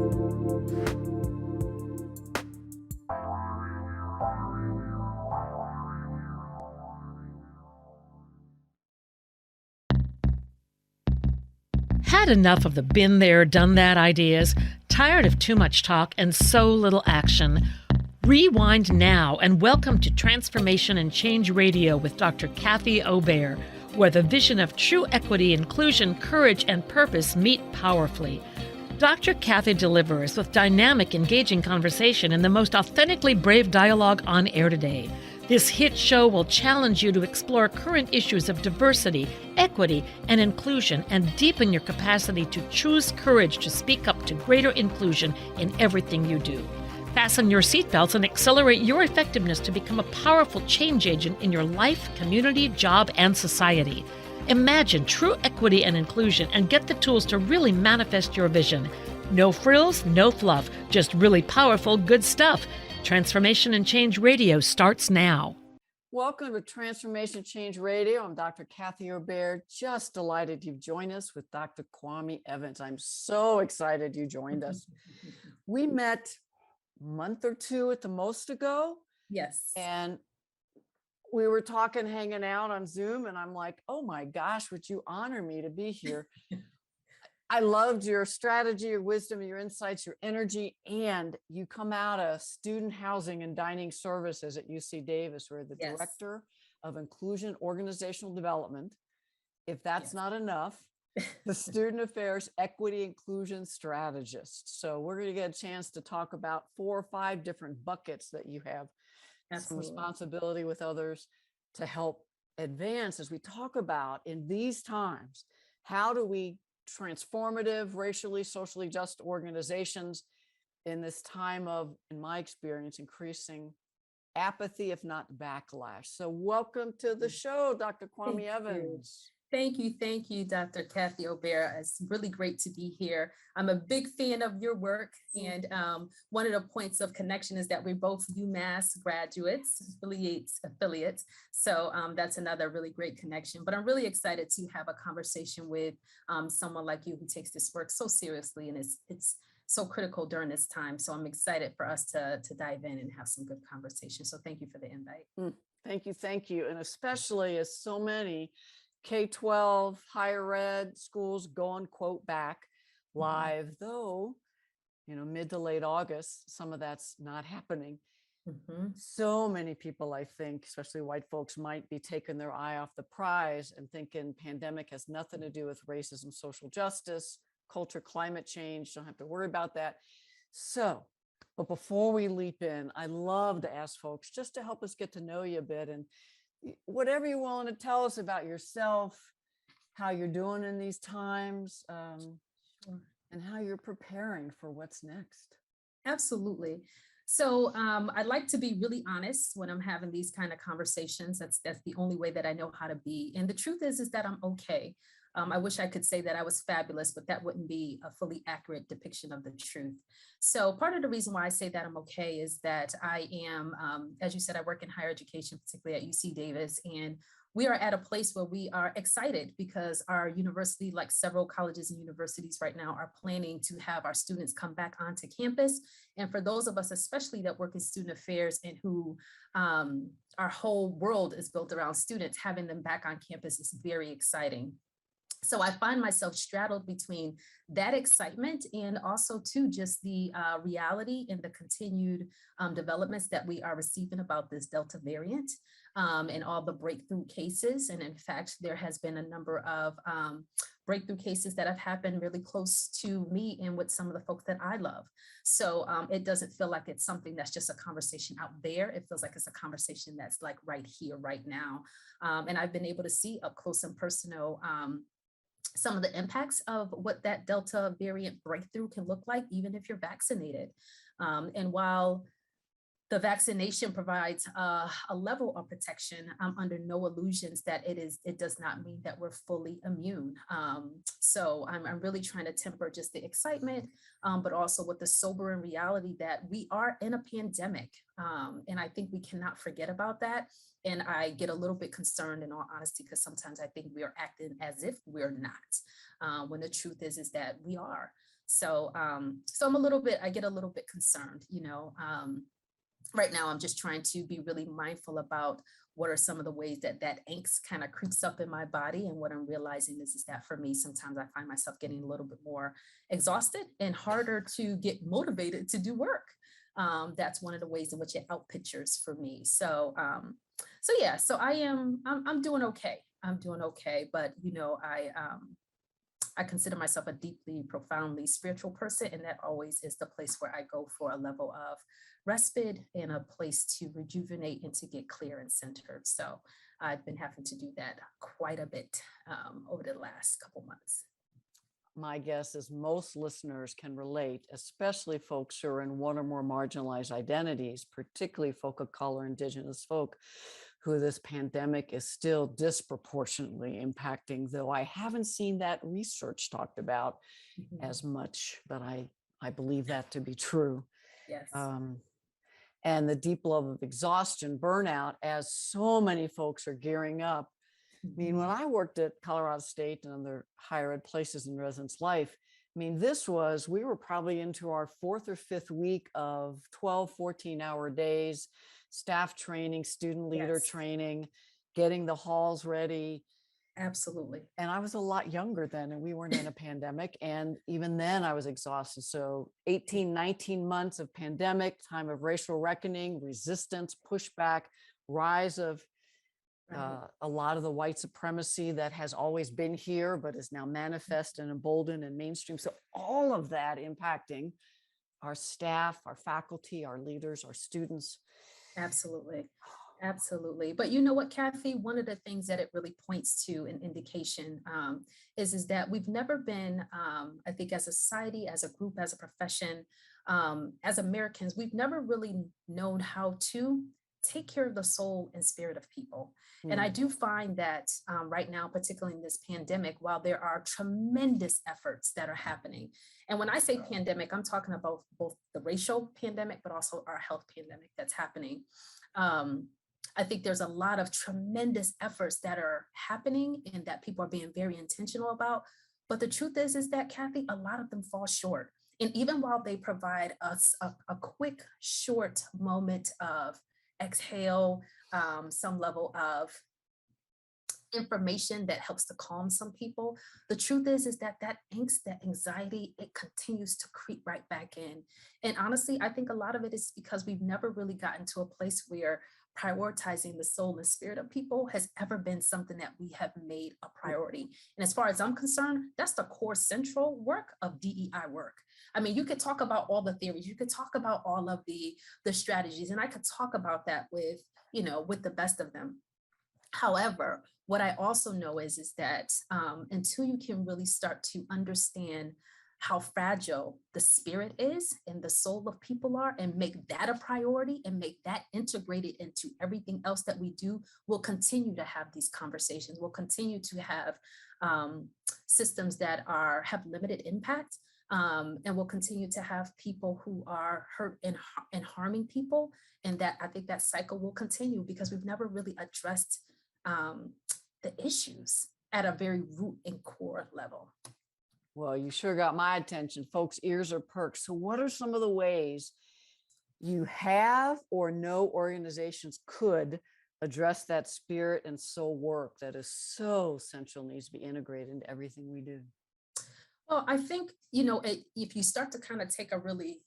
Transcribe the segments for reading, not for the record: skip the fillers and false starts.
Had enough of the been there, done that ideas? Tired of too much talk and so little action? Rewind now and welcome to Transformation and Change Radio with Dr. Kathy Obear, where the vision of true equity, inclusion, courage, and purpose meet powerfully. Dr. Kathy delivers with dynamic, engaging conversation and the most authentically brave dialogue on air today. This hit show will challenge you to explore current issues of diversity, equity, and inclusion and deepen your capacity to choose courage to speak up to greater inclusion in everything you do. Fasten your seatbelts and accelerate your effectiveness to become a powerful change agent in your life, community, job, and society. Imagine true equity and inclusion and get the tools to really manifest your vision. No frills, no fluff, just really powerful, good stuff. Transformation and Change Radio starts now. Welcome to Transformation Change Radio. I'm Dr. Kathy Obear. Just delighted you've joined us with Dr. Kawami Evans. I'm so excited you joined us. We met a month or two at the most ago. Yes. And we were talking, hanging out on Zoom, and I'm like, oh my gosh, would you honor me to be here? I loved your strategy, your wisdom, your insights, your energy, and you come out of student housing and dining services at UC Davis, where the director of inclusion organizational development. If that's not enough, the student affairs equity inclusion strategist. So we're going to get a chance to talk about 4 or 5 different buckets that you have some responsibility with others to help advance as we talk about in these times. How do we transformative, racially, socially just organizations in this time of, in my experience, increasing apathy, if not backlash? So welcome to the show, Dr. Kawami Evans. Thank you, Dr. Kathy Obear. It's really great to be here. I'm a big fan of your work, and one of the points of connection is that we're both UMass graduates, affiliates. So that's another really great connection. But I'm really excited to have a conversation with someone like you who takes this work so seriously, and it's so critical during this time. So I'm excited for us to dive in and have some good conversation. So thank you for the invite. Thank you. And especially as so many K-12 higher ed schools go on quote back live, though, mid to late August, some of that's not happening. So many people, I think, especially white folks, might be taking their eye off the prize and thinking pandemic has nothing to do with racism, social justice, culture, climate change. Don't have to worry about that. So, but before we leap in, I love to ask folks just to help us get to know you a bit, and whatever you're willing to tell us about yourself, how you're doing in these times, and how you're preparing for what's next. Absolutely. So I'd like to be really honest when I'm having these kind of conversations. That's the only way that I know how to be. And the truth is that I'm okay. I wish I could say that I was fabulous, but that wouldn't be a fully accurate depiction of the truth. So part of the reason why I say that I'm okay is that I am, as you said, I work in higher education, particularly at UC Davis, and we are at a place where we are excited because our university, like several colleges and universities right now, are planning to have our students come back onto campus. And for those of us, especially that work in student affairs and who our whole world is built around students, having them back on campus is very exciting. So I find myself straddled between that excitement and also too just the reality and the continued developments that we are receiving about this Delta variant and all the breakthrough cases. And in fact, there has been a number of breakthrough cases that have happened really close to me and with some of the folks that I love. So it doesn't feel like it's something that's just a conversation out there. It feels like it's a conversation that's like right here, right now. And I've been able to see up close and personal some of the impacts of what that Delta variant breakthrough can look like, even if you're vaccinated. And while the vaccination provides a level of protection. I'm under no illusions that it does not mean that we're fully immune. So I'm really trying to temper just the excitement, but also with the sobering reality that we are in a pandemic. And I think we cannot forget about that. And I get a little bit concerned, in all honesty, because sometimes I think we are acting as if we're not, when the truth is that we are. So I get a little bit concerned, right now, I'm just trying to be really mindful about what are some of the ways that angst kind of creeps up in my body. And what I'm realizing is that for me, sometimes I find myself getting a little bit more exhausted and harder to get motivated to do work. That's one of the ways in which it outpictures for me. So I'm doing okay. I'm doing okay. But, I consider myself a deeply, profoundly spiritual person, and that always is the place where I go for a level of respite and a place to rejuvenate and to get clear and centered. So I've been having to do that quite a bit over the last couple months. My guess is most listeners can relate, especially folks who are in one or more marginalized identities, particularly folk of color, Indigenous folk, who this pandemic is still disproportionately impacting, though I haven't seen that research talked about as much, but I believe that to be true. Yes. And the deep level of exhaustion, burnout, as so many folks are gearing up. I mean, when I worked at Colorado State and other higher ed places in residence life, I mean, we were probably into our 4th or 5th week of 12, 14-hour days, staff training, student leader training, getting the halls ready. Absolutely. And I was a lot younger then, and we weren't in a pandemic. And even then I was exhausted. So 18, 19 months of pandemic, time of racial reckoning, resistance, pushback, rise of a lot of the white supremacy that has always been here, but is now manifest and emboldened and mainstream. So all of that impacting our staff, our faculty, our leaders, our students. Absolutely. Absolutely. But you know what, Kathy, one of the things that it really points to an indication is that we've never been, I think as a society, as a group, as a profession, as Americans, we've never really known how to take care of the soul and spirit of people. And I do find that right now, particularly in this pandemic, while there are tremendous efforts that are happening, and when I say pandemic, I'm talking about both the racial pandemic, but also our health pandemic that's happening. I think there's a lot of tremendous efforts that are happening and that people are being very intentional about. But the truth is that, Kathy, a lot of them fall short. And even while they provide us a quick, short moment of exhale, some level of information that helps to calm some people, the truth is that angst, that anxiety, it continues to creep right back in. And honestly, I think a lot of it is because we've never really gotten to a place where prioritizing the soul and spirit of people has ever been something that we have made a priority. And as far as I'm concerned, that's the core central work of DEI work. I mean, you could talk about all the theories, you could talk about all of the strategies, and I could talk about that with the best of them. However, what I also know is that until you can really start to understand how fragile the spirit is and the soul of people are, and make that a priority and make that integrated into everything else that we do, we'll continue to have these conversations. We'll continue to have systems that have limited impact. And we'll continue to have people who are hurt and harming people. And that I think that cycle will continue because we've never really addressed the issues at a very root and core level. Well, you sure got my attention. Folks' ears are perked. So what are some of the ways you have or know organizations could address that spirit and soul work that is so essential, needs to be integrated into everything we do? Well, I think, if you start to kind of take a really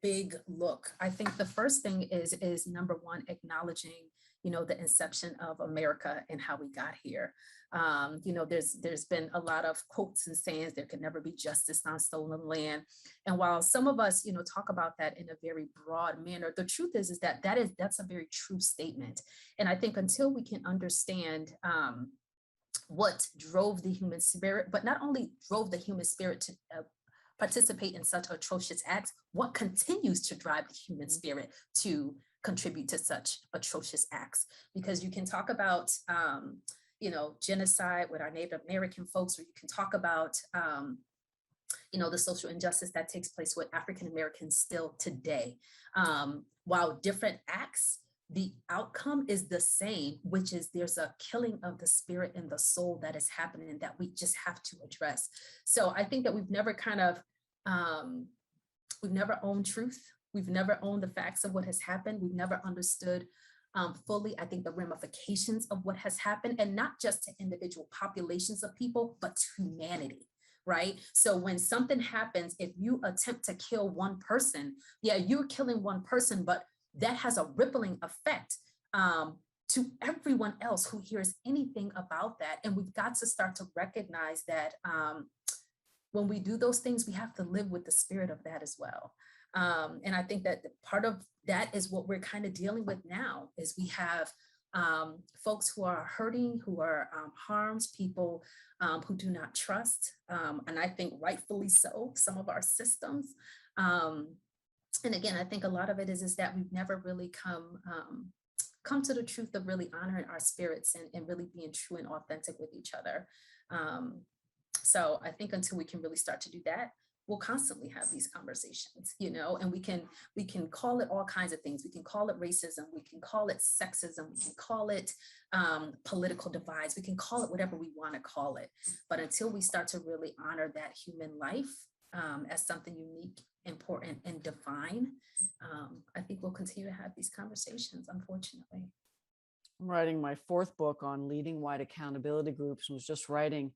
big look, I think the first thing is number one, acknowledging, the inception of America and how we got here. There's been a lot of quotes and sayings, there can never be justice on stolen land. And while some of us, talk about that in a very broad manner, the truth is that's a very true statement. And I think until we can understand what drove the human spirit, but not only drove the human spirit to participate in such atrocious acts, what continues to drive the human spirit to contribute to such atrocious acts. Because you can talk about, genocide with our Native American folks, or you can talk about, the social injustice that takes place with African Americans still today. While different acts, the outcome is the same, which is there's a killing of the spirit and the soul that is happening that we just have to address. So I think that we've never we've never owned truth. We've never owned the facts of what has happened. We've never understood fully, I think, the ramifications of what has happened, and not just to individual populations of people, but to humanity. Right? So when something happens, if you attempt to kill one person, yeah, you're killing one person, but that has a rippling effect to everyone else who hears anything about that. And we've got to start to recognize that when we do those things, we have to live with the spirit of that as well. And I think that part of that is what we're kind of dealing with now, is we have folks who are hurting, who are harmed, people who do not trust, and I think rightfully so, some of our systems. And again, I think a lot of it is that we've never really come to the truth of really honoring our spirits and really being true and authentic with each other. So I think until we can really start to do that, we'll constantly have these conversations, and we can call it all kinds of things. We can call it racism, we can call it sexism, we can call it political divides, we can call it whatever we want to call it. But until we start to really honor that human life as something unique, important, and divine, I think we'll continue to have these conversations, unfortunately. I'm writing my 4th book on leading white accountability groups, and was just writing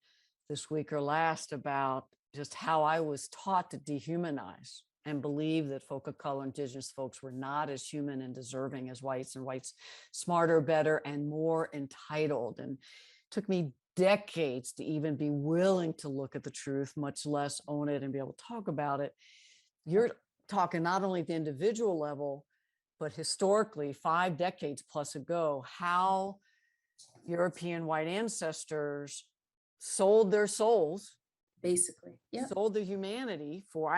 this week or last about just how I was taught to dehumanize and believe that folk of color, indigenous folks, were not as human and deserving as whites, and whites smarter, better, and more entitled. And it took me decades to even be willing to look at the truth, much less own it and be able to talk about it. You're talking not only at the individual level, but historically, 5 decades plus ago, how European white ancestors sold their souls, basically, sold their humanity for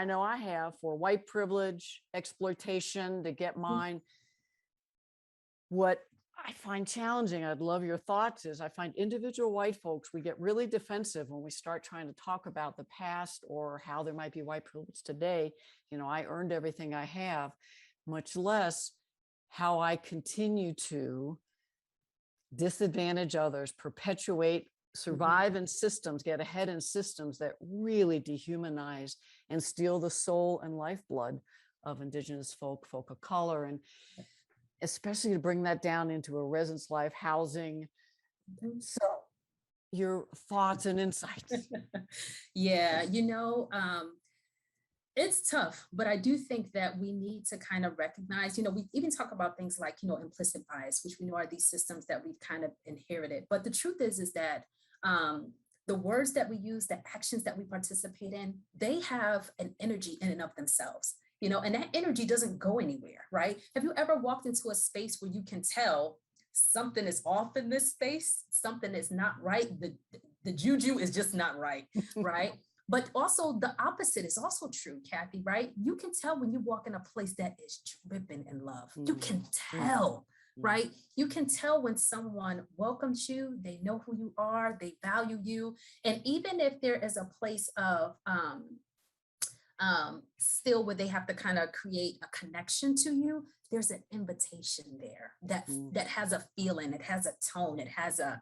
white privilege, exploitation to get mine. What I find challenging, I'd love your thoughts, is I find individual white folks, we get really defensive when we start trying to talk about the past or how there might be white privilege today. I earned everything I have, much less how I continue to disadvantage others, perpetuate, survive in systems, get ahead in systems that really dehumanize and steal the soul and lifeblood of indigenous folk of color, and especially to bring that down into a residence life, housing. So your thoughts and insights. Yeah, it's tough, but I do think that we need to kind of recognize, we even talk about things like, implicit bias, which we know are these systems that we've kind of inherited. But the truth is that the words that we use, the actions that we participate in, they have an energy in and of themselves, and that energy doesn't go anywhere, right? Have you ever walked into a space where you can tell something is off in this space, something is not right, the juju is just not right, right? But also the opposite is also true, Kathy, right? You can tell when you walk in a place that is dripping in love. You can tell. Right? You can tell when someone welcomes you, they know who you are, they value you. And even if there is a place of still where they have to kind of create a connection to you, there's an invitation there that has a feeling, it has a tone, it has a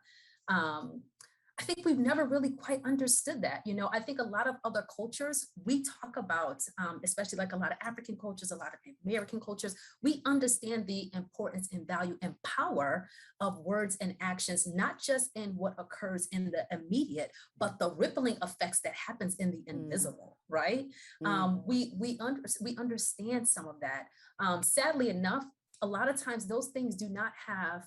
I think we've never really quite understood that. I think a lot of other cultures, we talk about, especially like a lot of African cultures, a lot of American cultures, we understand the importance and value and power of words and actions, not just in what occurs in the immediate, but the rippling effects that happens in the invisible, right? We understand some of that. Sadly enough, a lot of times those things do not have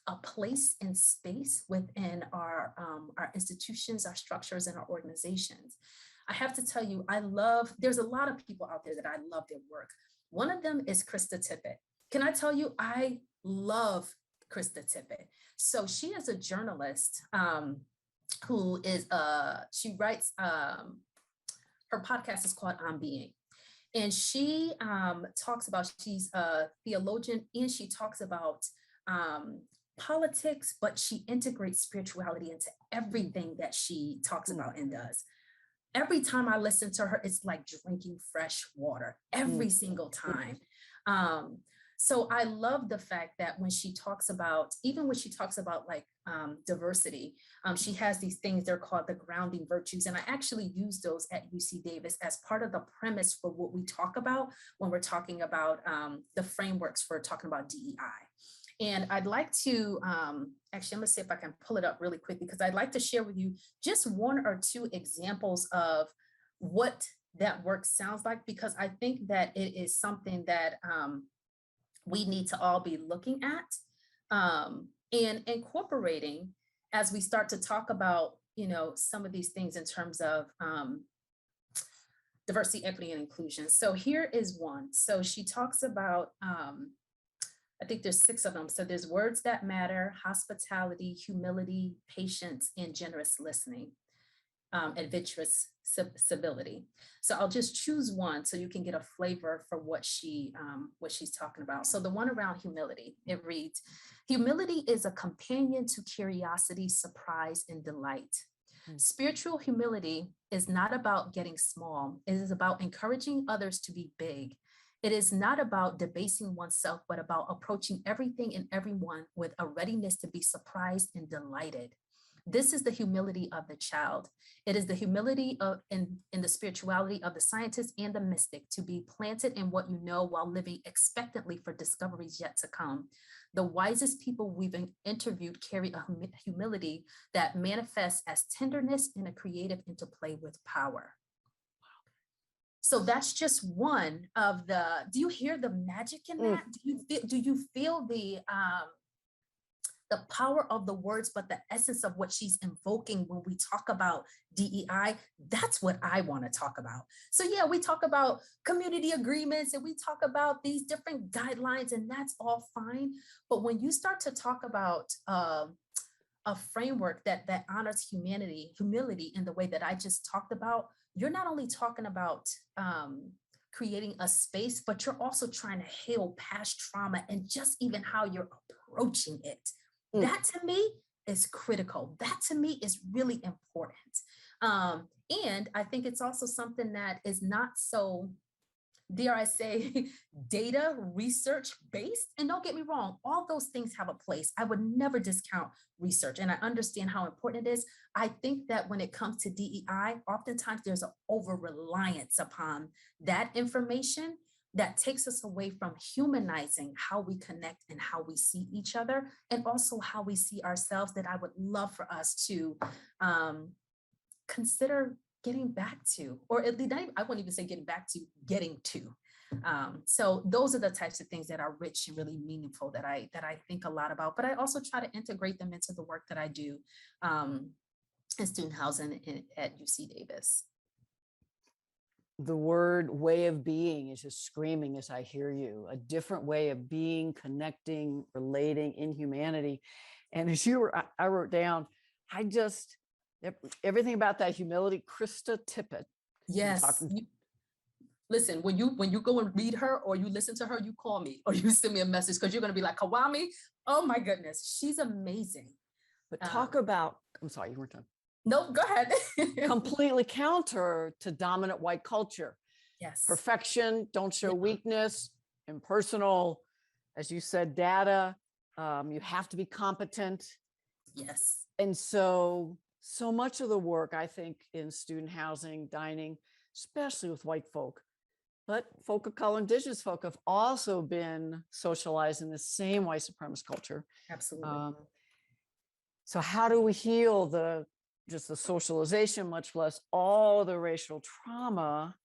a place and space within our institutions, our structures, and our organizations. I have to tell you, there's a lot of people out there that I love their work. One of them is Krista Tippett. Can I tell you, I love Krista Tippett. So she is a journalist who is, she writes, her podcast is called On Being. And she talks about, she's a theologian, and she talks about politics, but she integrates spirituality into everything that she talks about and does. Every time I listen to her, it's like drinking fresh water every single time. So I love the fact that when she talks about, even when she talks about like diversity, she has these things, they're called the grounding virtues. And I actually use those at UC Davis as part of the premise for what we talk about when we're talking about the frameworks for talking about DEI. And I'd like to, actually, I'm gonna see if I can pull it up really quickly, because I'd like to share with you just one or two examples of what that work sounds like, because I think that it is something that we need to all be looking at and incorporating as we start to talk about, you know, some of these things in terms of diversity, equity, and inclusion. So here is one. So she talks about, I think there's 6 of them. So there's words that matter, hospitality, humility, patience, and generous listening, and virtuous civility. So I'll just choose one so you can get a flavor for what she's talking about. So the one around humility, it reads, humility is a companion to curiosity, surprise, and delight. Spiritual humility is not about getting small. It is about encouraging others to be big. It is not about debasing oneself, but about approaching everything and everyone with a readiness to be surprised and delighted. This is the humility of the child. It is the humility of in the spirituality of the scientist and the mystic, to be planted in what you know while living expectantly for discoveries yet to come. The wisest people we've interviewed carry a humility that manifests as tenderness and a creative interplay with power. So that's just one of the, do you hear the magic in that? Do you feel the power of the words, but the essence of what she's invoking when we talk about DEI? That's what I want to talk about. So yeah, we talk about community agreements and we talk about these different guidelines, and that's all fine. But when you start to talk about a framework that honors humility in the way that I just talked about, you're not only talking about creating a space, but you're also trying to heal past trauma and just even how you're approaching it. That to me is critical. That to me is really important. And I think it's also something that is not so, dare I say, data research based. And don't get me wrong, all those things have a place. I would never discount research, and I understand how important it is. I think that when it comes to DEI, oftentimes there's an over-reliance upon that information that takes us away from humanizing how we connect and how we see each other, and also how we see ourselves, that I would love for us to consider getting back to, or at least I won't even say getting back to, getting to. So those are the types of things that are rich and really meaningful that I think a lot about, but I also try to integrate them into the work that I do in student housing at UC Davis. The word way of being is just screaming as I hear you, a different way of being, connecting, relating in humanity. And as I wrote down, everything about that humility, Krista Tippett. Yes. Listen, when you go and read her, or you listen to her, you call me or you send me a message, because you're going to be like, Kawami, oh my goodness, she's amazing. But talk about, I'm sorry, you weren't done. No, go ahead. Completely counter to dominant white culture. Yes. Perfection, don't show weakness, impersonal, as you said, data. You have to be competent. Yes. And so much of the work, I think, in student housing, dining, especially with white folk, but folk of color, indigenous folk, have also been socialized in the same white supremacist culture. Absolutely. So how do we heal just the socialization, much less all the racial trauma?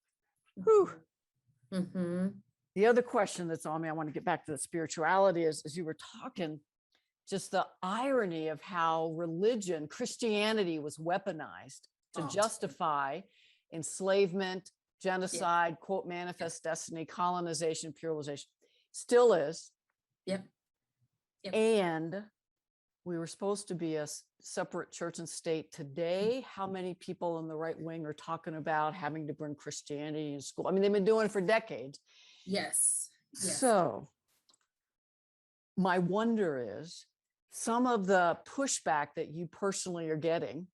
The other question that's on me, I want to get back to the spirituality, is, as you were talking, just the irony of how religion, Christianity, was weaponized to justify enslavement, genocide, quote, manifest destiny, colonization, pluralization. Still is. Yep. And we were supposed to be a separate church and state. Today, how many people in the right wing are talking about having to bring Christianity in school? I mean, they've been doing it for decades. Yes. Yes. So my wonder is some of the pushback that you personally are getting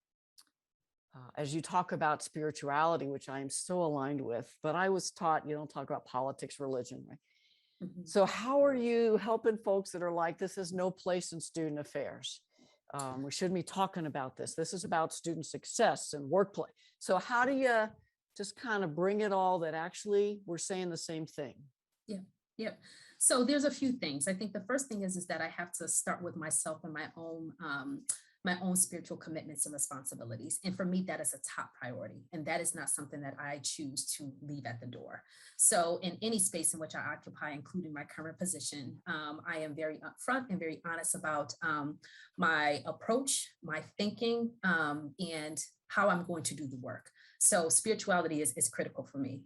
as you talk about spirituality, which I am so aligned with, but I was taught you don't talk about politics, religion, right? So how are you helping folks that are like, this is no place in student affairs? We shouldn't be talking about this. This is about student success and workplace. So how do you just kind of bring it all that actually we're saying the same thing? Yeah. Yeah. So there's a few things. I think the first thing is that I have to start with myself and my own spiritual commitments and responsibilities. And for me, that is a top priority. And that is not something that I choose to leave at the door. So in any space in which I occupy, including my current position, I am very upfront and very honest about my approach, my thinking, and how I'm going to do the work. So spirituality is critical for me.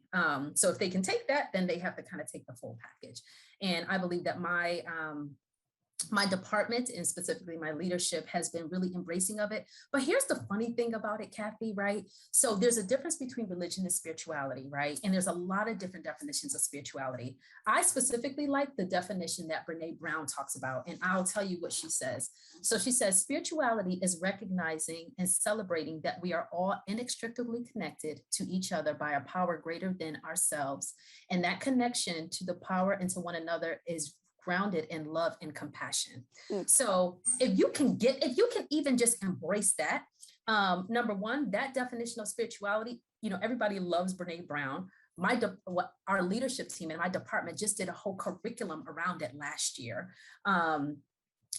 So if they can take that, then they have to kind of take the full package. And I believe that my department and specifically my leadership has been really embracing of it. But here's the funny thing about it, Kathy, right? So there's a difference between religion and spirituality, right? And there's a lot of different definitions of spirituality. I specifically like the definition that Brene Brown talks about, and I'll tell you what she says. So she says, spirituality is recognizing and celebrating that we are all inextricably connected to each other by a power greater than ourselves. And that connection to the power and to one another is grounded in love and compassion. So if you can even just embrace that, number one, that definition of spirituality, everybody loves Brene Brown. Our leadership team and my department just did a whole curriculum around it last year.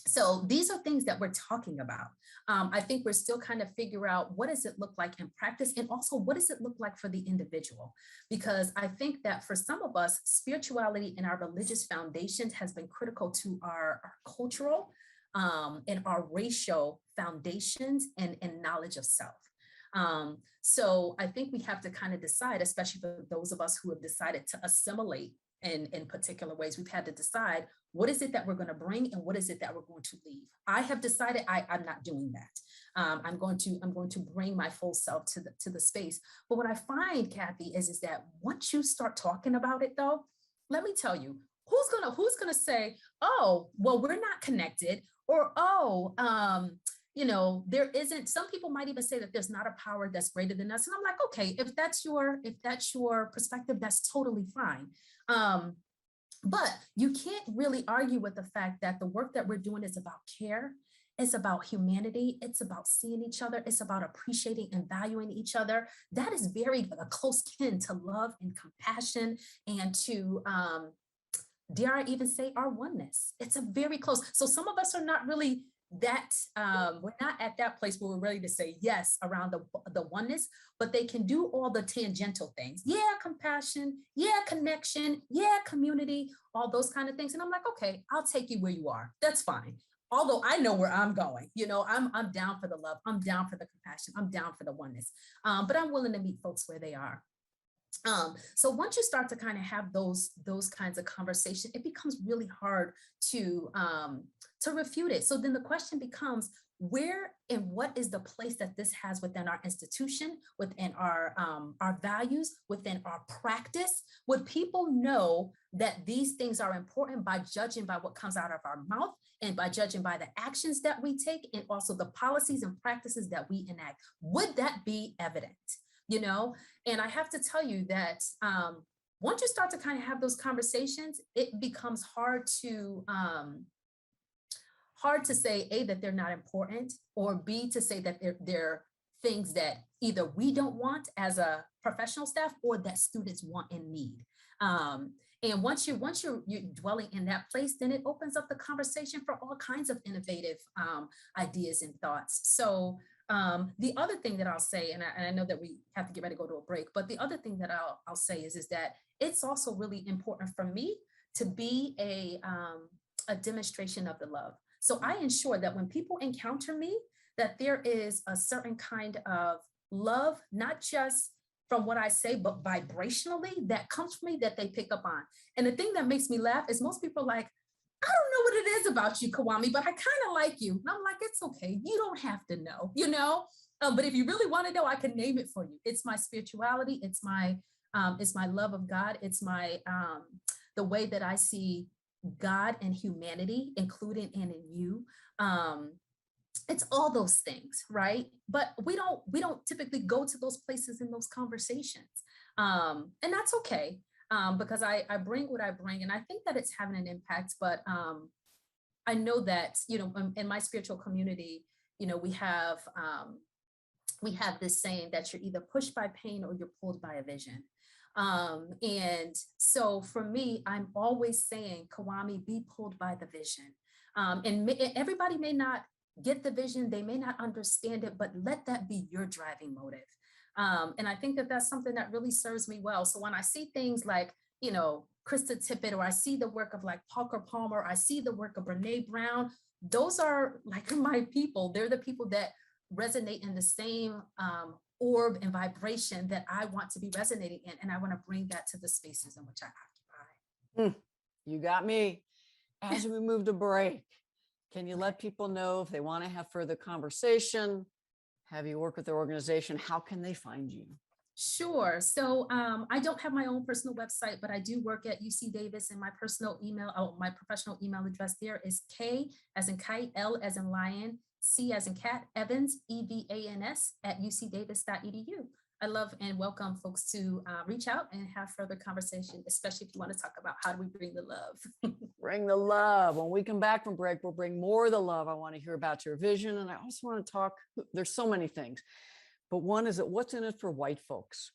So these are things that we're talking about. I think we're still kind of figure out what does it look like in practice, and also what does it look like for the individual? Because I think that for some of us, spirituality and our religious foundations has been critical to our cultural and our racial foundations and knowledge of self. So I think we have to kind of decide, especially for those of us who have decided to assimilate in particular ways, we've had to decide what is it that we're going to bring and what is it that we're going to leave. I have decided I'm not doing that. I'm going to bring my full self to the space. But what I find, Kathy, is that once you start talking about it, though, let me tell you, who's gonna say, oh, well, we're not connected, or there isn't. Some people might even say that there's not a power that's greater than us. And I'm like, okay, if that's your perspective, that's totally fine. But you can't really argue with the fact that the work that we're doing is about care. It's about humanity. It's about seeing each other. It's about appreciating and valuing each other. That is very close kin to love and compassion and to, dare I even say, our oneness. It's a very close. So some of us are not really that, we're not at that place where we're ready to say yes around the oneness, but they can do all the tangential things. Yeah, compassion. Yeah, connection. Yeah, community, all those kind of things. And I'm like, okay, I'll take you where you are. That's fine. Although I know where I'm going, I'm down for the love. I'm down for the compassion. I'm down for the oneness. But I'm willing to meet folks where they are. So once you start to kind of have those kinds of conversations, it becomes really hard to refute it. So then the question becomes, where and what is the place that this has within our institution, within our values, within our practice? Would people know that these things are important by judging by what comes out of our mouth and by judging by the actions that we take and also the policies and practices that we enact? Would that be evident? And I have to tell you that once you start to kind of have those conversations, it becomes hard to say, A, that they're not important, or B, to say that they're things that either we don't want as a professional staff or that students want and need. And once you're dwelling in that place, then it opens up the conversation for all kinds of innovative ideas and thoughts. So the other thing that I'll say, and I know that we have to get ready to go to a break, but the other thing that I'll say is that it's also really important for me to be a demonstration of the love. So I ensure that when people encounter me, that there is a certain kind of love, not just from what I say, but vibrationally that comes from me that they pick up on. And the thing that makes me laugh is most people are like, I don't know what it is about you, Kawami, but I kind of like you. And I'm like, it's okay. You don't have to know, you know? But if you really want to know, I can name it for you. It's my spirituality. It's my love of God. It's the way that I see God and humanity, including and in you. Um, it's all those things, right? But we don't typically go to those places in those conversations. And that's okay. Because I bring what I bring, and I think that it's having an impact. But I know that, in my spiritual community, we have this saying that you're either pushed by pain or you're pulled by a vision. And so for me, I'm always saying, Kawami, be pulled by the vision. Everybody may not get the vision, they may not understand it, but let that be your driving motive. And I think that that's something that really serves me well. So when I see things like, Krista Tippett, or I see the work of like Parker Palmer, I see the work of Brene Brown, those are like my people. They're the people that resonate in the same orb and vibration that I want to be resonating in. And I want to bring that to the spaces in which I occupy. You got me. As we move to break, can you let people know if they want to have further conversation, have you work with their organization, how can they find you? Sure. So I don't have my own personal website, but I do work at UC Davis, and my my professional email address there is K as in kite, L as in lion, C as in cat, Evans, EVANS at ucdavis.edu. I love and welcome folks to reach out and have further conversation, especially if you want to talk about how do we bring the love. Bring the love. When we come back from break, we'll bring more of the love. I want to hear about your vision. And I also want to talk, there's so many things, but one is that what's in it for white folks?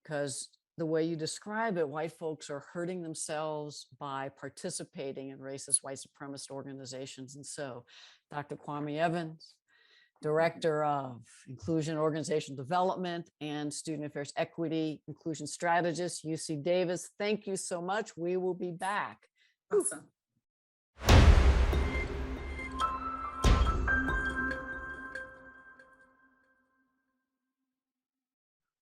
Because the way you describe it, white folks are hurting themselves by participating in racist white supremacist organizations. And so Dr. Kawami Evans, Director of Inclusion Organizational Development and Student Affairs Equity Inclusion Strategist, UC Davis. Thank you so much. We will be back. Awesome.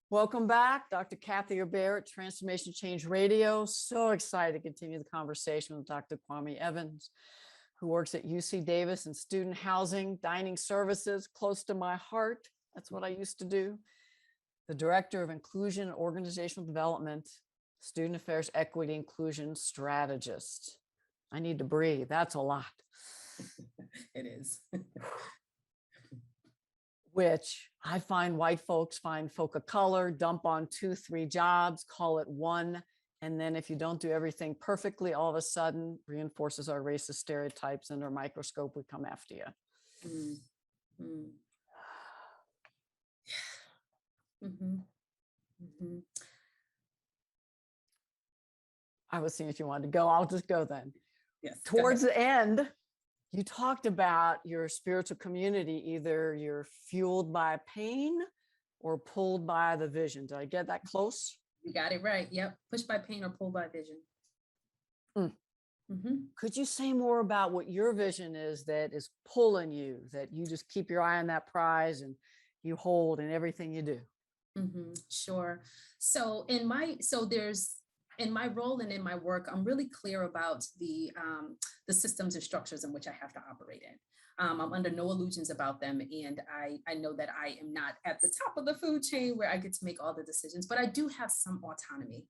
Welcome back, Dr. Kathy Obear at Transformation Change Radio. So excited to continue the conversation with Dr. Kawami Evans, who works at UC Davis in student housing, dining services, close to my heart. That's what I used to do. The Director of Inclusion and Organizational Development, Student Affairs Equity Inclusion Strategist. I need to breathe. That's a lot. It is. Which I find white folks find folk of color, dump on 2-3 jobs, call it one. And then if you don't do everything perfectly, all of a sudden reinforces our racist stereotypes, and our microscope would come after you. I was seeing if you wanted to go. I'll just go then. Yes. Towards the end, you talked about your spiritual community. Either you're fueled by pain or pulled by the vision. Did I get that close? You got it right. Yep. Pushed by pain or pulled by vision. Could you say more about what your vision is that is pulling you, that you just keep your eye on that prize and you hold in everything you do? Sure. So in my role and in my work, I'm really clear about the systems and structures in which I have to operate in. I'm under no illusions about them. And I know that I am not at the top of the food chain where I get to make all the decisions, but I do have some autonomy.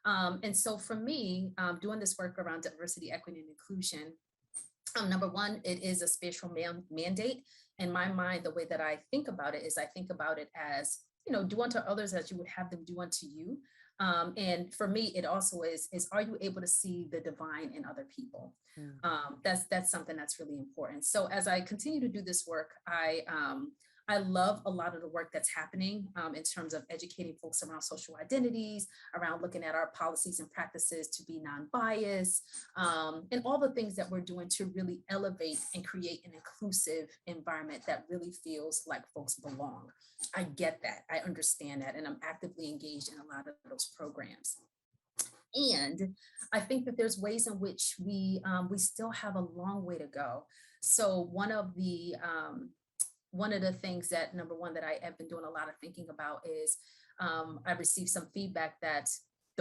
And so for me, doing this work around diversity, equity, and inclusion, number one, it is a spiritual mandate. In my mind, the way that I think about it is I think about it as, do unto others as you would have them do unto you. And for me, it also is are you able to see the divine in other people? That's something that's really important. So as I continue to do this work, I love a lot of the work that's happening in terms of educating folks around social identities, around looking at our policies and practices to be non-biased, and all the things that we're doing to really elevate and create an inclusive environment that really feels like folks belong. I get that, I understand that, and I'm actively engaged in a lot of those programs. And I think that there's ways in which we still have a long way to go. So one of the things that, number one, that I have been doing a lot of thinking about is I received some feedback that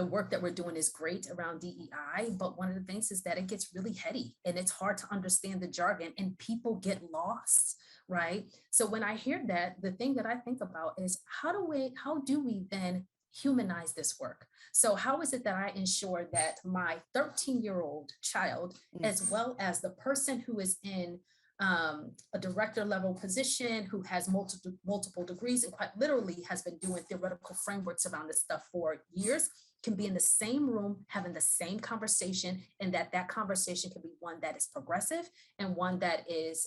the work that we're doing is great around DEI, but one of the things is that it gets really heady and it's hard to understand the jargon and people get lost, right? So when I hear that, the thing that I think about is how do we then humanize this work? So how is it that I ensure that my 13-year-old child, as well as the person who is in a director level position, who has multiple degrees and quite literally has been doing theoretical frameworks around this stuff for years, can be in the same room having the same conversation, and that conversation can be one that is progressive and one that is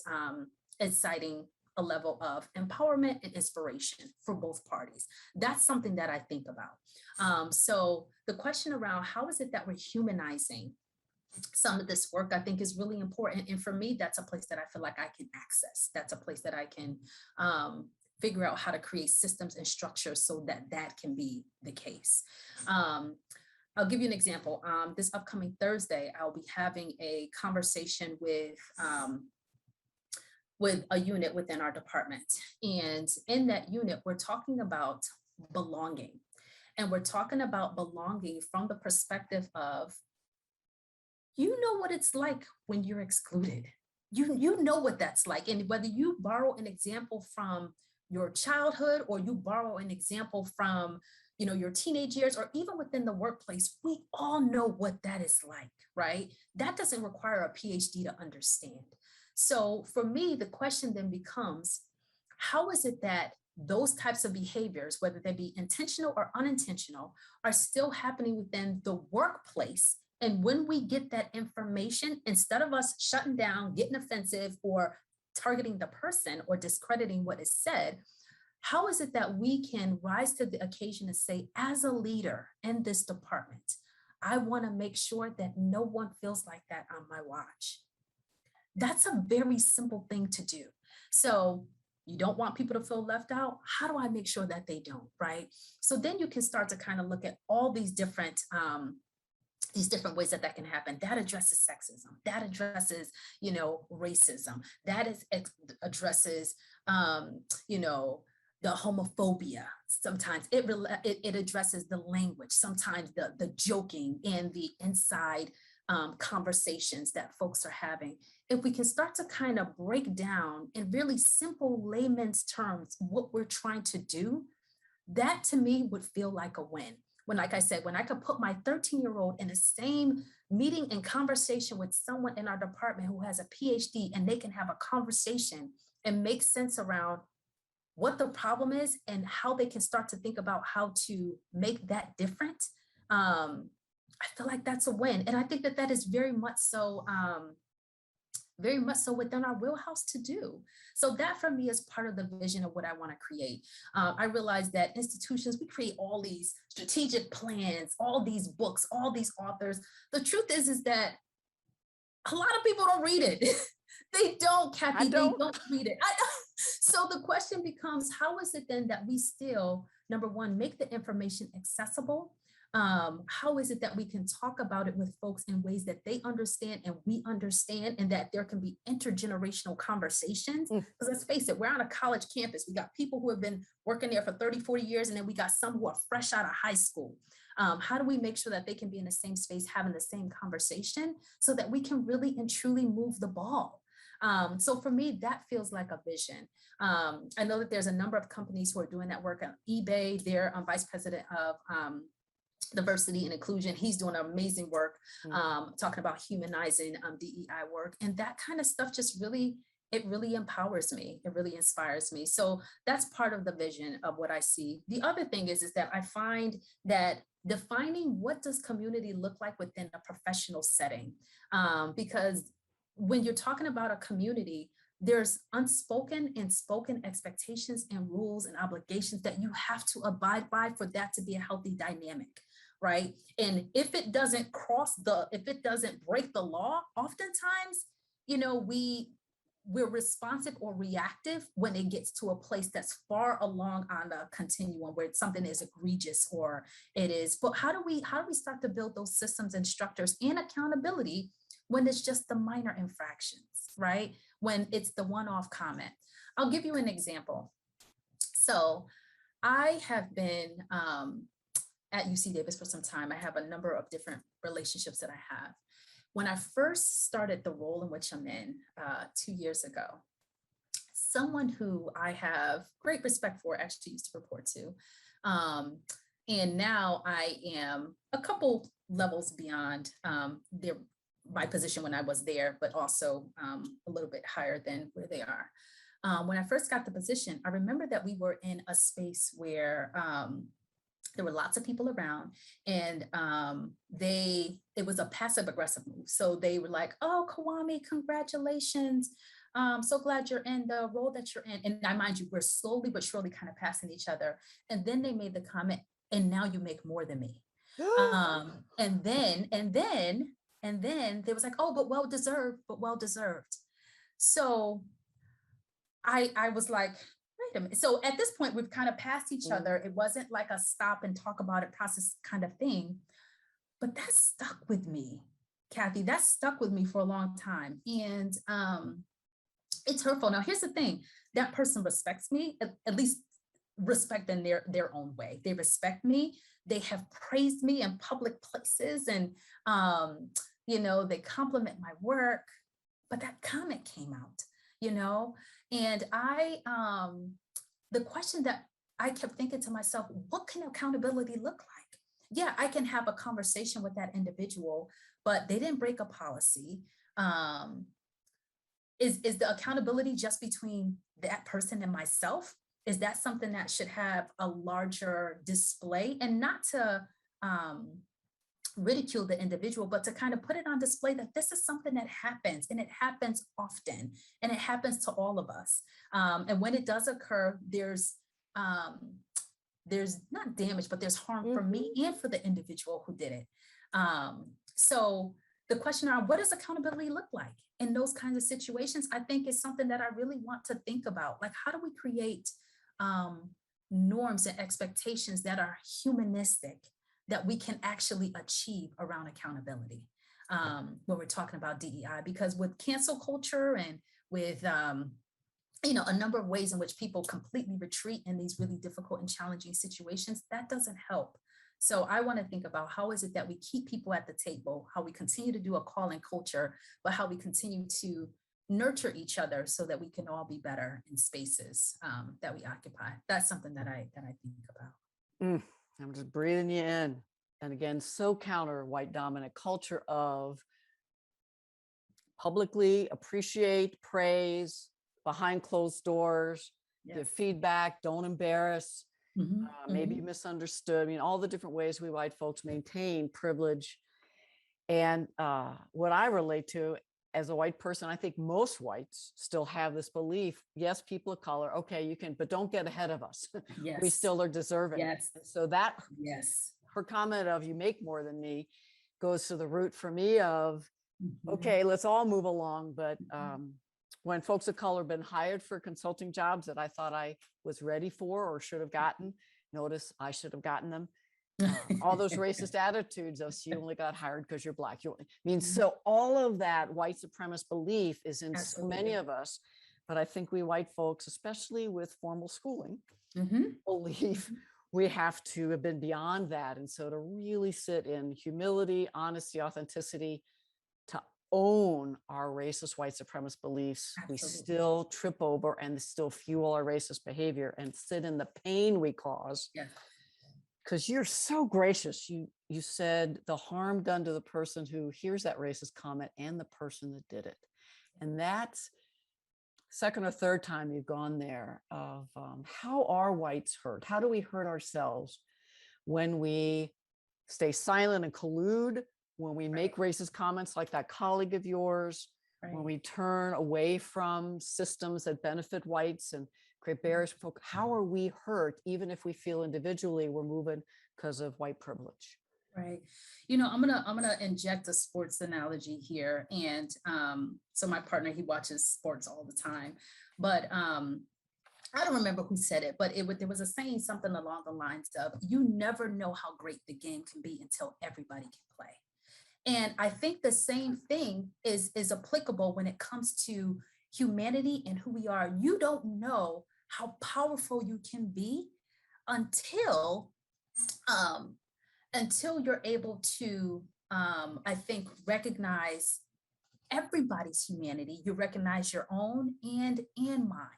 inciting a level of empowerment and inspiration for both parties. That's something that I think about. So the question around how is it that we're humanizing some of this work, I think, is really important. And for me, that's a place that I feel like I can access. That's a place that I can figure out how to create systems and structures so that that can be the case. I'll give you an example. This upcoming Thursday, I'll be having a conversation with a unit within our department. And in that unit, we're talking about belonging. And we're talking about belonging from the perspective of, you know what it's like when you're excluded. You know what that's like. And whether you borrow an example from your childhood or you borrow an example from, you know, your teenage years or even within the workplace, we all know what that is like, right? That doesn't require a PhD to understand. So for me, the question then becomes, how is it that those types of behaviors, whether they be intentional or unintentional, are still happening within the workplace? And when we get that information, instead of us shutting down, getting offensive, or targeting the person or discrediting what is said, how is it that we can rise to the occasion and say, as a leader in this department, I want to make sure that no one feels like that on my watch? That's a very simple thing to do. So you don't want people to feel left out. How do I make sure that they don't, right? So then you can start to kind of look at all these different ways that that can happen. That addresses sexism. That addresses, you know, racism. That addresses, you know, the homophobia. Sometimes it addresses the language. Sometimes the joking and the inside conversations that folks are having. If we can start to kind of break down in really simple layman's terms what we're trying to do, that to me would feel like a win. When, like I said, when I could put my 13-year-old in the same meeting and conversation with someone in our department who has a PhD, and they can have a conversation and make sense around what the problem is and how they can start to think about how to make that different. I feel like that's a win. And I think that that is very much so within our wheelhouse to do. So that for me is part of the vision of what I want to create. I realize that institutions, we create all these strategic plans, all these books, all these authors. The truth is that a lot of people don't read it. They don't, Kathy, they don't read it. So the question becomes, how is it then that we still, number one, make the information accessible? How is it that we can talk about it with folks in ways that they understand and we understand, and that there can be intergenerational conversations? Because let's face it, we're on a college campus. We got people who have been working there for 30, 40 years, and then we got some who are fresh out of high school. How do we make sure that they can be in the same space, having the same conversation, so that we can really and truly move the ball? So for me, that feels like a vision. I know that there's a number of companies who are doing that work. eBay, their vice president of diversity and inclusion, he's doing amazing work talking about humanizing DEI work. And that kind of stuff just really, it really empowers me. It really inspires me. So that's part of the vision of what I see. The other thing is that I find that defining what does community look like within a professional setting, because when you're talking about a community, there's unspoken and spoken expectations and rules and obligations that you have to abide by for that to be a healthy dynamic, right? And if it doesn't if it doesn't break the law, oftentimes, you know, we're responsive or reactive when it gets to a place that's far along on the continuum where something is egregious or it is. But how do we start to build those systems and structures and accountability when it's just the minor infractions, right? When it's the one-off comment. I'll give you an example. So I have been at UC Davis for some time. I have a number of different relationships that I have. When I first started the role in which I'm in 2 years ago, someone who I have great respect for actually used to report to. And now I am a couple levels beyond my position when I was there, but also a little bit higher than where they are. When I first got the position, I remember that we were in a space where there were lots of people around, and it was a passive aggressive move. So they were like, "Oh, Kawami, congratulations. So glad you're in the role that you're in." And I mind you, we're slowly but surely kind of passing each other. And then they made the comment, "And now you make more than me." And then they was like, "Oh, but well deserved, but well deserved." So I was like, wait a minute. So at this point, we've kind of passed each other. It wasn't like a stop and talk about it process kind of thing. But that stuck with me, Kathy. That stuck with me for a long time. And it's hurtful. Now, here's the thing. That person respects me, at least respect in their own way. They respect me. They have praised me in public places, and they compliment my work. But that comment came out, and the question that I kept thinking to myself, what can accountability look like? Yeah, I can have a conversation with that individual, but they didn't break a policy. Is the accountability just between that person and myself? Is that something that should have a larger display, and not to ridicule the individual, but to kind of put it on display that this is something that happens, and it happens often, and it happens to all of us. And when it does occur, there's not damage, but there's harm for me and for the individual who did it. So the question around what does accountability look like in those kinds of situations, I think is something that I really want to think about. Like, how do we create norms and expectations that are humanistic, that we can actually achieve around accountability when we're talking about DEI? Because with cancel culture and with a number of ways in which people completely retreat in these really difficult and challenging situations, that doesn't help. So I want to think about how is it that we keep people at the table, how we continue to do a call in culture, but how we continue to nurture each other so that we can all be better in spaces that we occupy. That's something that I think about. I'm just breathing you in. And again, so counter white dominant culture of publicly appreciate, praise, behind closed doors, give feedback, don't embarrass, maybe misunderstood. I mean, all the different ways we white folks maintain privilege. And what I relate to as a white person, I think most whites still have this belief, yes, people of color, okay, you can, but don't get ahead of us. Yes. We still are deserving. Yes. So that, her comment of you make more than me goes to the root for me of, okay, let's all move along. But when folks of color have been hired for consulting jobs that I thought I was ready for or should have gotten, notice I should have gotten them. All those racist attitudes of you only got hired because you're Black. So all of that white supremacist belief is in so many of us. But I think we white folks, especially with formal schooling, believe we have to have been beyond that. And so to really sit in humility, honesty, authenticity, to own our racist white supremacist beliefs, we still trip over and still fuel our racist behavior and sit in the pain we cause. Because you're so gracious. You said the harm done to the person who hears that racist comment and the person that did it. And that's second or third time you've gone there of how are whites hurt? How do we hurt ourselves when we stay silent and collude, when we make racist comments like that colleague of yours, when we turn away from systems that benefit whites and create barriers for folk? How are we hurt, even if we feel individually we're moving because of white privilege? Right. I'm gonna inject a sports analogy here. And so my partner, he watches sports all the time, but I don't remember who said it, but there was a saying something along the lines of, you never know how great the game can be until everybody can play. And I think the same thing is applicable when it comes to humanity and who we are. You don't know how powerful you can be until until you're able to, I think, recognize everybody's humanity, you recognize your own and mine.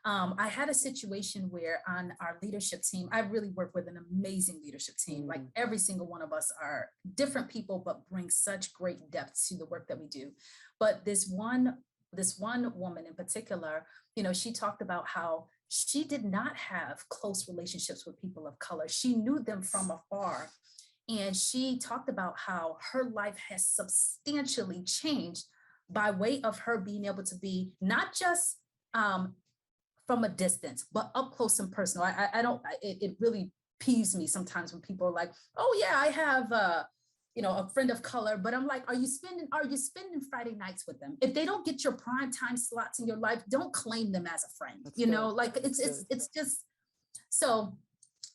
I had a situation where on our leadership team, I really work with an amazing leadership team. Like every single one of us are different people, but bring such great depth to the work that we do. But this one woman in particular, she talked about how she did not have close relationships with people of color. She knew them from afar. And she talked about how her life has substantially changed by way of her being able to be not just from a distance, but up close and personal. It really peeves me sometimes when people are like, oh yeah, I have a friend of color, but I'm like, are you spending Friday nights with them? If they don't get your prime time slots in your life, don't claim them as a friend. It's just so.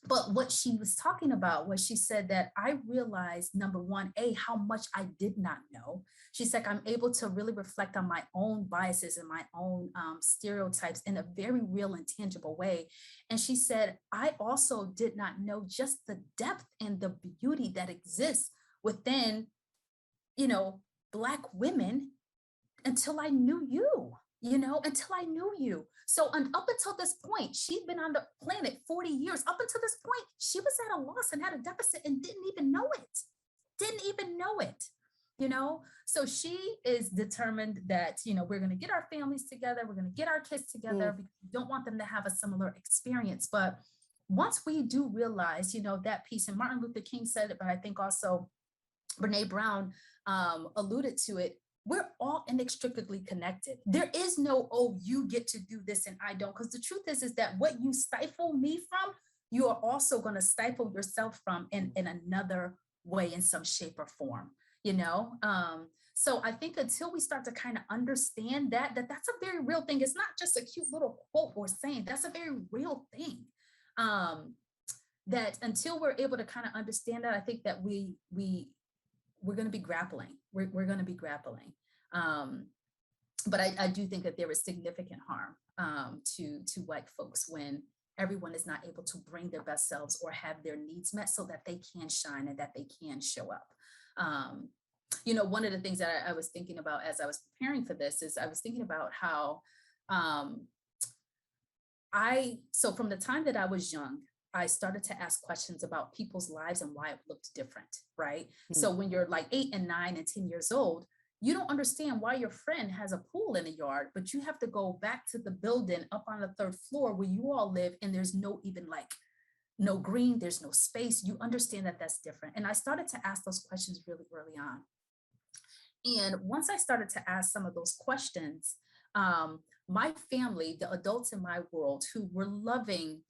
But what she was talking about was, she said that I realized, number one, how much I did not know. She's like, I'm able to really reflect on my own biases and my own stereotypes in a very real and tangible way. And she said, I also did not know just the depth and the beauty that exists within, Black women until I knew you. Until I knew you. So up until this point, she'd been on the planet 40 years. Up until this point, she was at a loss and had a deficit and didn't even know it. So she is determined that, we're going to get our families together. We're going to get our kids together because we don't want them to have a similar experience. But once we do realize, that piece, and Martin Luther King said it, but I think also Brene Brown alluded to it, we're all inextricably connected. There is no, oh, you get to do this and I don't. Because the truth is that what you stifle me from, you are also going to stifle yourself from in another way, in some shape or form, So I think until we start to kind of understand that's a very real thing. It's not just a cute little quote or saying, that's a very real thing. That until we're able to kind of understand that, I think that we're going to be grappling. We're going to be grappling. But I do think that there is significant harm to White folks when everyone is not able to bring their best selves or have their needs met so that they can shine and that they can show up. One of the things that I was thinking about as I was preparing for this is I was thinking about how so from the time that I was young, I started to ask questions about people's lives and why it looked different, right? Mm-hmm. So when you're like 8 and 9 and 10 years old, you don't understand why your friend has a pool in the yard, but you have to go back to the building up on the 3rd floor where you all live, and there's no green, there's no space. You understand that that's different. And I started to ask those questions really early on. And once I started to ask some of those questions, my family, the adults in my world who were loving,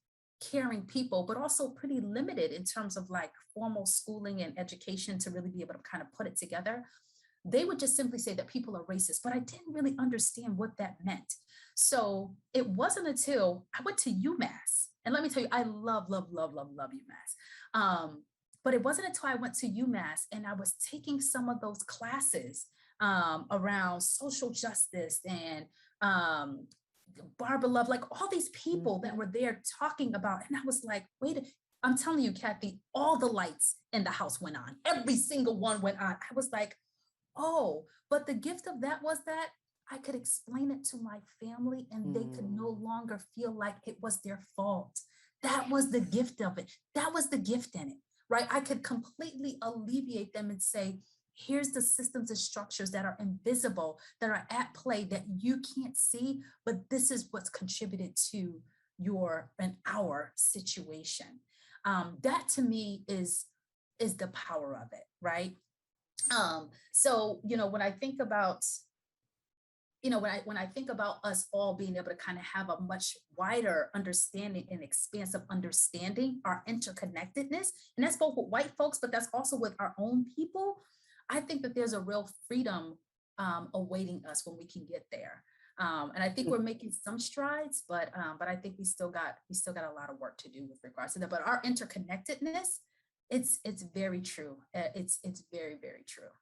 caring people, but also pretty limited in terms of like formal schooling and education to really be able to kind of put it together, they would just simply say that people are racist, but I didn't really understand what that meant. So it wasn't until I went to UMass, and let me tell you, I love UMass. But it wasn't until I went to UMass and I was taking some of those classes around social justice and Barbara Love, like all these people that were there talking about. And I was like, I'm telling you, Kathy, all the lights in the house went on. Every single one went on. I was like, oh, but the gift of that was that I could explain it to my family and they could no longer feel like it was their fault. That was the gift of it. That was the gift in it, right? I could completely alleviate them and say, here's the systems and structures that are invisible, that are at play that you can't see, but this is what's contributed to your and our situation. That to me is the power of it, right? So, when I think about, when I think about us all being able to kind of have a much wider understanding and expansive understanding, our interconnectedness, and that's both with white folks, but that's also with our own people. I think that there's a real freedom awaiting us when we can get there. And I think we're making some strides, but I think we still got a lot of work to do with regards to that. But our interconnectedness, it's very true. It's very, very true.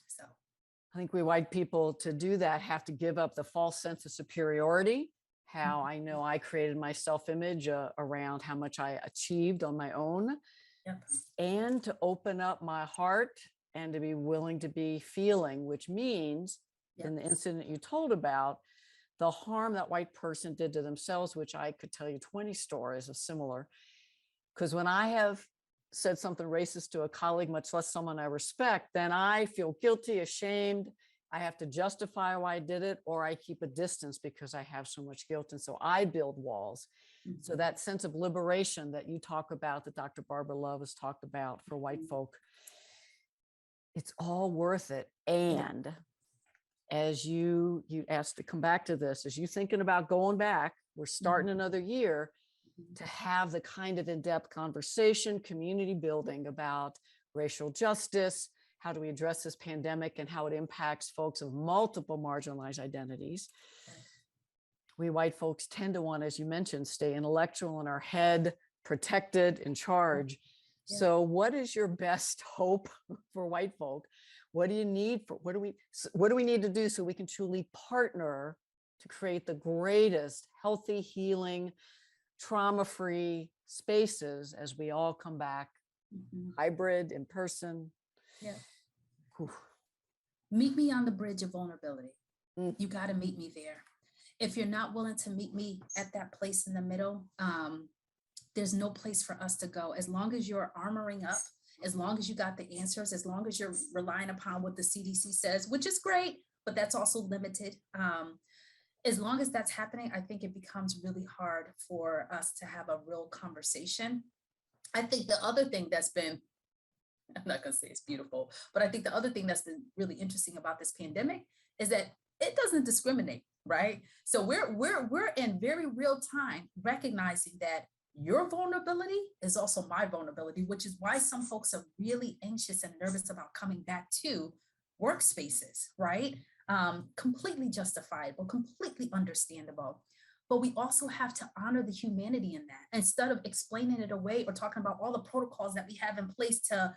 So I think we white people, to do that, have to give up the false sense of superiority. How I know I created my self-image around how much I achieved on my own. Yep. and to open up my heart and to be willing to be feeling, which means in the incident you told about, the harm that white person did to themselves, which I could tell you 20 stories of similar. Because when I have said something racist to a colleague, much less someone I respect, then I feel guilty, ashamed. I have to justify why I did it, or I keep a distance because I have so much guilt. And so I build walls. Mm-hmm. So that sense of liberation that you talk about, that Dr. Barbara Love has talked about for white folk, it's all worth it. And as you asked to come back to this, as you thinking about going back, we're starting another year, to have the kind of in-depth conversation, community building about racial justice, how do we address this pandemic and how it impacts folks of multiple marginalized identities. We white folks tend to want, as you mentioned, stay intellectual in our head, protected, in charge. So what is your best hope for white folk? What do you need for, what do we need to do so we can truly partner to create the greatest healthy, healing, trauma-free spaces as we all come back, hybrid, in person? Meet me on the bridge of vulnerability. You got to meet me there. If you're not willing to meet me at that place in the middle, there's no place for us to go. As long as you're armoring up, as long as you got the answers, as long as you're relying upon what the CDC says, which is great, but that's also limited. As long as that's happening, I think it becomes really hard for us to have a real conversation. I think the other thing that's been, I'm not gonna say it's beautiful, but I think the other thing that's been really interesting about this pandemic is that it doesn't discriminate, right? So we're in very real time recognizing that your vulnerability is also my vulnerability, which is why some folks are really anxious and nervous about coming back to workspaces, right? Completely justifiable, completely understandable. But we also have to honor the humanity in that instead of explaining it away or talking about all the protocols that we have in place to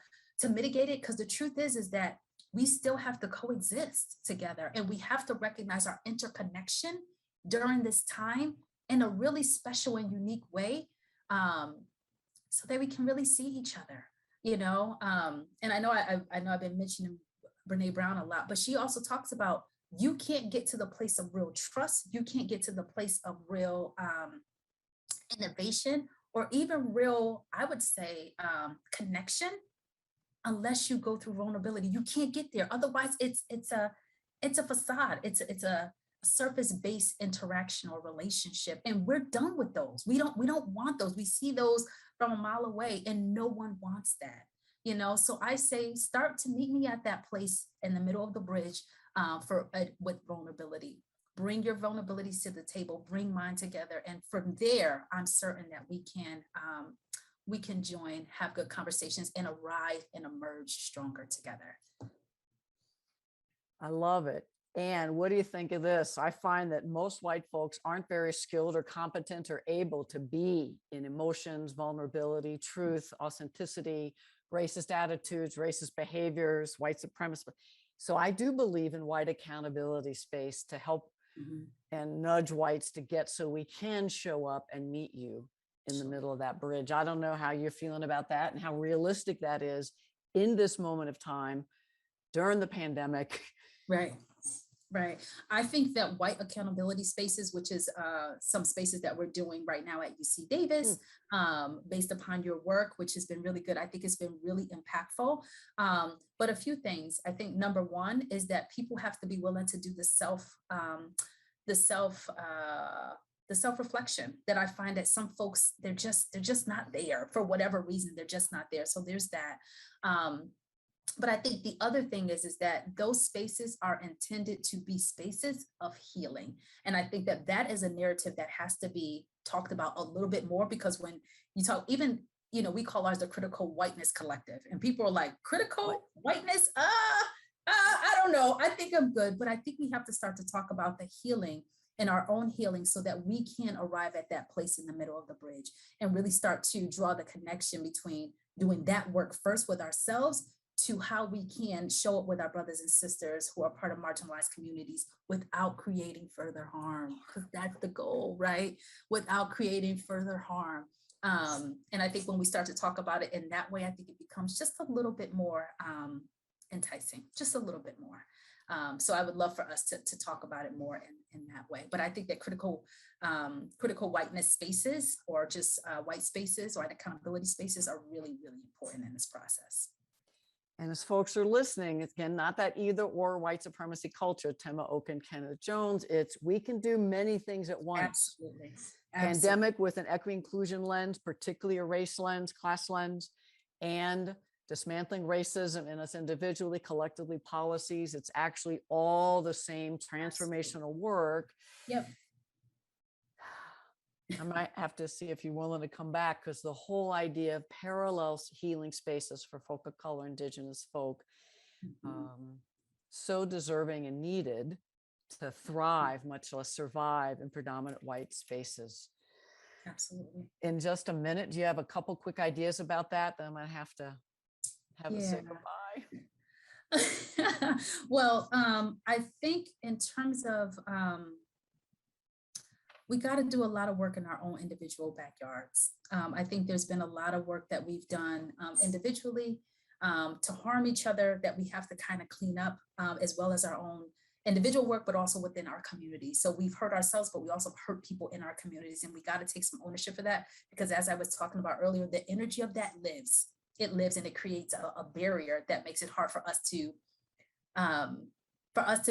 mitigate it. Because the truth is that we still have to coexist together, and we have to recognize our interconnection during this time in a really special and unique way, so that we can really see each other, you know? And I know I've been mentioning Brene Brown a lot, but she also talks about you can't get to the place of real trust. You can't get to the place of real innovation or even real, I would say, connection unless you go through vulnerability. You can't get there. Otherwise, it's a facade. It's a surface-based interaction or relationship, and we're done with those. We don't want those. We see those from a mile away, and no one wants that. You know, so I say, start to meet me at that place in the middle of the bridge with vulnerability. Bring your vulnerabilities to the table, bring mine together. And from there, I'm certain that we can join, have good conversations, and arrive and emerge stronger together. I love it. And what do you think of this? I find that most white folks aren't very skilled or competent or able to be in emotions, vulnerability, truth, authenticity, racist attitudes, racist behaviors, white supremacy. So I do believe in white accountability space to help and nudge whites to get so we can show up and meet you in the middle of that bridge. I don't know how you're feeling about that and how realistic that is in this moment of time during the pandemic. Right. Right. I think that white accountability spaces, which is some spaces that we're doing right now at UC Davis, based upon your work, which has been really good. I think it's been really impactful. But a few things. I think number one is that people have to be willing to do the self-reflection that I find that some folks, they're just not there for whatever reason. They're just not there. So there's that. But I think the other thing is that those spaces are intended to be spaces of healing. And I think that is a narrative that has to be talked about a little bit more, because when you talk, even, you know, we call ours the Critical Whiteness Collective, and people are like, critical whiteness? I don't know. I think I'm good. But I think we have to start to talk about the healing and our own healing so that we can arrive at that place in the middle of the bridge and really start to draw the connection between doing that work first with ourselves to how we can show up with our brothers and sisters who are part of marginalized communities without creating further harm, because that's the goal, right? Without creating further harm. And I think when we start to talk about it in that way, I think it becomes just a little bit more enticing, just a little bit more. So I would love for us to talk about it more in that way. But I think that critical whiteness spaces, or just white spaces or accountability spaces, are really, really important in this process. And as folks are listening, again, not that either or white supremacy culture, Tema Oken, Kenneth Jones, it's we can do many things at once. Absolutely. Pandemic with an equity inclusion lens, particularly a race lens, class lens, and dismantling racism in us individually, collectively, policies. It's actually all the same transformational work. Yep. I might have to see if you're willing to come back, because the whole idea of parallel healing spaces for folk of color, indigenous folk, so deserving and needed to thrive, much less survive in predominant white spaces. Absolutely. In just a minute, do you have a couple quick ideas about that? Then I'm going to have us say goodbye. Well, I think in terms of, we got to do a lot of work in our own individual backyards. I think there's been a lot of work that we've done individually to harm each other that we have to kind of clean up, as well as our own individual work, but also within our community. So we've hurt ourselves, but we also hurt people in our communities, and we got to take some ownership for that, because as I was talking about earlier, the energy of that lives. It lives, and it creates a barrier that makes it hard for us to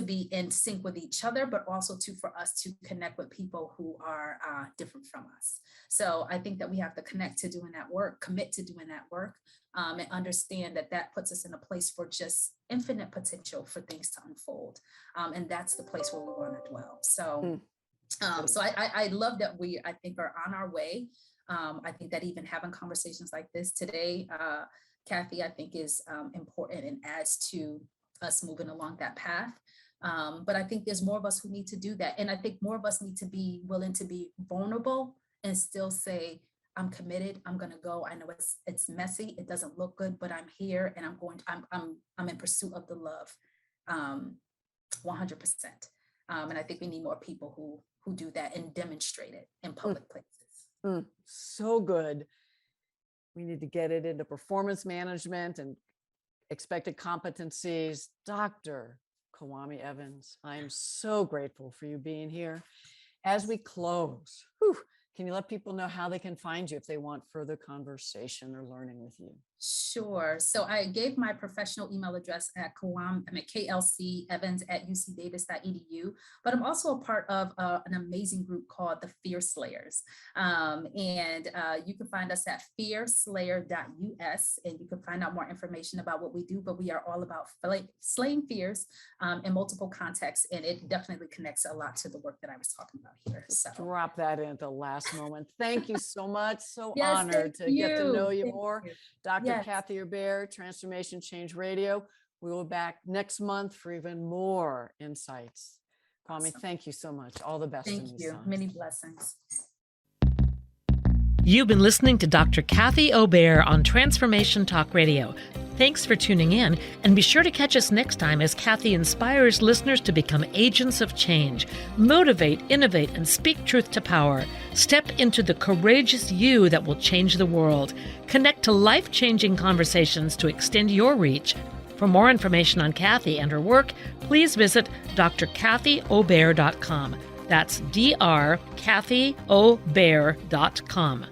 be in sync with each other, but also for us to connect with people who are different from us. So I think that we have to connect to doing that work, commit to doing that work, and understand that that puts us in a place for just infinite potential for things to unfold. And that's the place where we want to dwell. So, so I love that I think are on our way. I think that even having conversations like this today, Kathy, I think is important and adds to us moving along that path. But I think there's more of us who need to do that. And I think more of us need to be willing to be vulnerable and still say, I'm committed, I'm going to go. I know it's messy, it doesn't look good, but I'm here, and I'm in pursuit of the love, 100%. And I think we need more people who do that and demonstrate it in public places. So good. We need to get it into performance management and expected competencies. Dr. Kawami Evans, I'm so grateful for you being here. As we close, can you let people know how they can find you if they want further conversation or learning with you? Sure. So I gave my professional email address at klcevans@ucdavis.edu, but I'm also a part of an amazing group called the Fear Slayers. And you can find us at fearslayer.us, and you can find out more information about what we do, but we are all about slaying fears in multiple contexts. And it definitely connects a lot to the work that I was talking about here. So drop that in at the last moment. Thank you so much. So Yes, honored to get to know you more. Dr. Yes. Kathy Obear, Transformation Change Radio. We will be back next month for even more insights. Kwame, Awesome. Thank you so much. All the best. in Thank these you. times. Many blessings. You've been listening to Dr. Kathy Obear on Transformation Talk Radio. Thanks for tuning in, and be sure to catch us next time as Kathy inspires listeners to become agents of change, motivate, innovate, and speak truth to power. Step into the courageous you that will change the world. Connect to life-changing conversations to extend your reach. For more information on Kathy and her work, please visit drkathyobear.com. That's drkathyobear.com.